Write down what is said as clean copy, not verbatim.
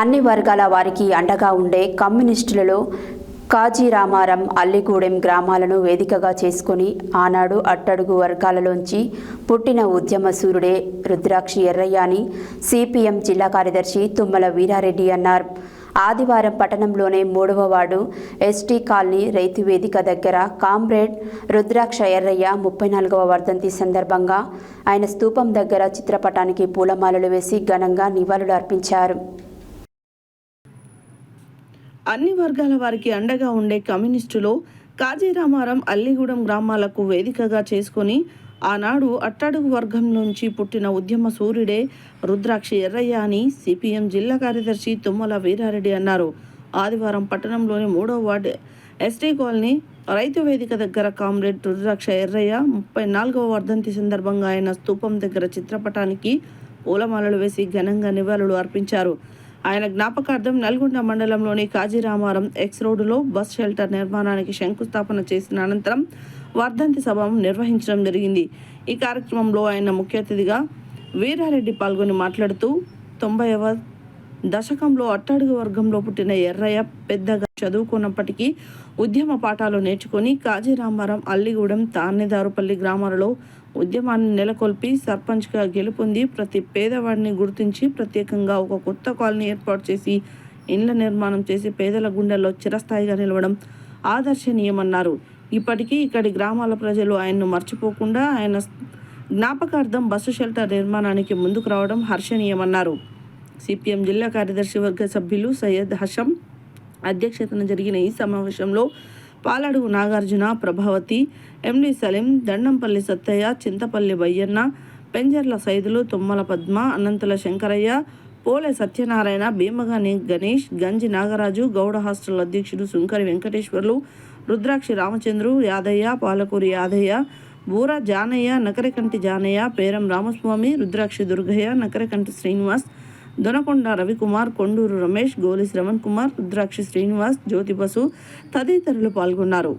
అన్ని వర్గాల వారికి అండగా ఉండే కమ్యూనిస్టులలో కాజీరామారం, అల్లిగూడెం గ్రామాలను వేదికగా చేసుకుని ఆనాడు అట్టడుగు వర్గాలలోంచి పుట్టిన ఉద్యమ సూర్యుడే రుద్రాక్షి ఎర్రయ్య అని సిపిఎం జిల్లా కార్యదర్శి తుమ్మల వీరారెడ్డి అన్నారు. ఆదివారం పట్టణంలోని 3వ వార్డు ఎస్టీ కాలనీ రైతు వేదిక దగ్గర కామ్రేడ్ రుద్రాక్ష ఎర్రయ్య 34వ వర్ధంతి సందర్భంగా ఆయన స్తూపం దగ్గర చిత్రపటానికి పూలమాలలు వేసి ఘనంగా నివాళులు అర్పించారు. అన్ని వర్గాల వారికి అండగా ఉండే కమ్యూనిస్టులు కాజీరామారం, అల్లిగూడెం గ్రామాలకు వేదికగా చేసుకుని ఆనాడు అట్టడుగు వర్గం నుంచి పుట్టిన ఉద్యమ సూర్యుడే రుద్రాక్షి ఎర్రయ్య అని సిపిఎం జిల్లా కార్యదర్శి తుమ్మల వీరారెడ్డి అన్నారు. ఆదివారం పట్టణంలోని 3వ వార్డు ఎస్టీ కాలనీ రైతు వేదిక దగ్గర కామ్రేడ్ రుద్రాక్ష ఎర్రయ్య 34వ వర్ధంతి సందర్భంగా ఆయన స్తూపం దగ్గర చిత్రపటానికి పూలమాలలు వేసి ఘనంగా నివాళులు అర్పించారు. ఆయన జ్ఞాపకార్థం నల్గొండ మండలంలోని కాజీరామారం ఎక్స్ రోడ్డులో బస్ షెల్టర్ నిర్మాణానికి శంకుస్థాపన చేసిన అనంతరం వర్ధంతి సభ నిర్వహించడం జరిగింది. ఈ కార్యక్రమంలో ఆయన ముఖ్య అతిథిగా వీరారెడ్డి పాల్గొని మాట్లాడుతూ 90వ దశకంలో అట్టడుగు వర్గంలో పుట్టిన ఎర్రయ్య పెద్దగా చదువుకున్నప్పటికీ ఉద్యమ పాఠాలు నేర్చుకుని కాజీరామారం, అల్లిగూడెం, తాన్నెదారుపల్లి గ్రామాలలో ఉద్యమాన్ని నెలకొల్పి సర్పంచ్గా గెలుపొంది ప్రతి పేదవాడిని గుర్తించి ప్రత్యేకంగా ఒక కొత్త కాలనీ ఏర్పాటు చేసి ఇండ్ల నిర్మాణం చేసి పేదల గుండెల్లో చిరస్థాయిగా నిలవడం ఆదర్శనీయమన్నారు. ఇప్పటికీ ఇక్కడి గ్రామాల ప్రజలు ఆయన్ను మర్చిపోకుండా ఆయన జ్ఞాపకార్థం బస్సు షెల్టర్ నిర్మాణానికి ముందుకు రావడం హర్షణీయమన్నారు. సిపిఎం జిల్లా కార్యదర్శి వర్గ సభ్యులు సయ్యద్ హషం అధ్యక్షతన జరిగిన ఈ సమావేశంలో పాలడుగు నాగార్జున, ప్రభావతి, ఎండి సలీం, దండంపల్లి సత్తయ్య, చింతపల్లి బయ్యన్న, పెంజర్ల సైదులు, తుమ్మల పద్మ, అనంతుల శంకరయ్య, పోలే సత్యనారాయణ, భీమగాని గణేష్, గంజి నాగరాజు, గౌడ హాస్టల్ అధ్యక్షుడు సుంకరి వెంకటేశ్వర్లు, రుద్రాక్షి రామచంద్రు, యాదయ్య, పాలకూరి యాదయ్య, బూర జానయ్య, నకరకంటి జానయ్య, పేరం రామస్వామి, రుద్రాక్షి దుర్గయ్య, నకరకంటి శ్రీనివాస్, దొనకొండ రవికుమార్, కొండూరు రమేష్, గోలి శ్రవణ్ కుమార్, రుద్రాక్షి శ్రీనివాస్, జ్యోతి బసు తదితరులు పాల్గొన్నారు.